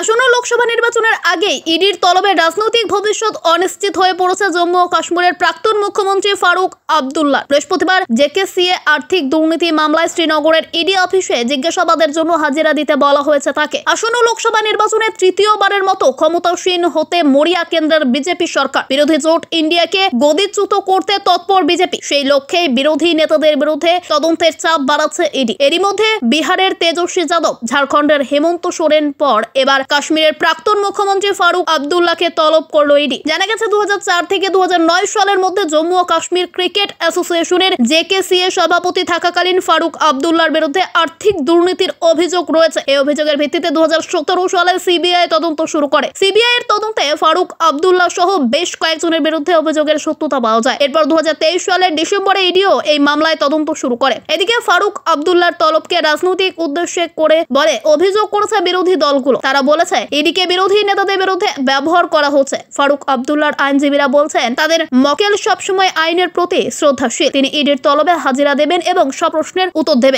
আসন্ন লোকসভা নির্বাচনের আগে ইডির তলবে রাজনৈতিক ভবিষ্যৎ অনিশ্চিত হয়ে পড়েছে জম্মু ও কাশ্মীরের প্রাক্তন মুখ্যমন্ত্রী ফারুক আব্দুল্লাহ। বৃহস্পতিবার জেকেসিএ আর্থিক দুর্নীতি মামলায় শ্রীনগরের ইডি অফিসে জিজ্ঞাসাবাদের জন্য হাজিরা দিতে বলা হয়েছে তাকে। আসন্ন লোকসভা নির্বাচনে তৃতীয়বারের মতো ক্ষমতাসীন হতে মরিয়া কেন্দ্রের বিজেপি সরকার। বিরোধী জোট ইন্ডিয়াকে গদিচ্যুত করতে তৎপর বিজেপি। সেই লক্ষ্যে বিরোধী নেতাদের বিরুদ্ধে তদন্তের চাপ বাড়াচ্ছে ইডি। এরই মধ্যে বিহারের তেজস্বী যাদব, ঝাড়খণ্ডের হেমন্ত সোরেন পর এবার কাশ্মীরের প্রাক্তন মুখ্যমন্ত্রী ফারুক আব্দুল্লাহকে তলব করল ইডি। জানা গেছে 2004 থেকে 2009 সালের মধ্যে জম্মু ও কাশ্মীর ক্রিকেট অ্যাসোসিয়েশনের জেকেসিএ সভাপতি থাকাকালীন ফারুক আব্দুল্লাহর বিরুদ্ধে আর্থিক দুর্নীতির অভিযোগ রয়েছে। এই অভিযোগের ভিত্তিতে 2017 সালে সিবিআই তদন্ত শুরু করে। সিবিআই এর তদন্তে ফারুক আব্দুল্লাহ সহ বেশ কয়েকজনের বিরুদ্ধে অভিযোগের সত্যতা পাওয়া যায়। এরপর 2023 সালের ডিসেম্বরে ইডিও এই মামলায় তদন্ত শুরু করে। এদিকে ফারুক আব্দুল্লাহর তলবকে রাজনৈতিক উদ্দেশ্যে করে বলে অভিযোগ করেছে বিরোধী দলগুলো। তারা বলেছে ইডিকে বিরোধী নেতাদের বিরুদ্ধে ব্যবহার করা হচ্ছে। ফারুক আব্দুল্লাহর আইনজীবীরা বলছেন তাদের মক্কেল সবসময় আইনের প্রতি শ্রদ্ধাশীল। তিনি ইডির তলবে হাজিরা দেবেন এবং সব প্রশ্নের উত্তর দেবেন।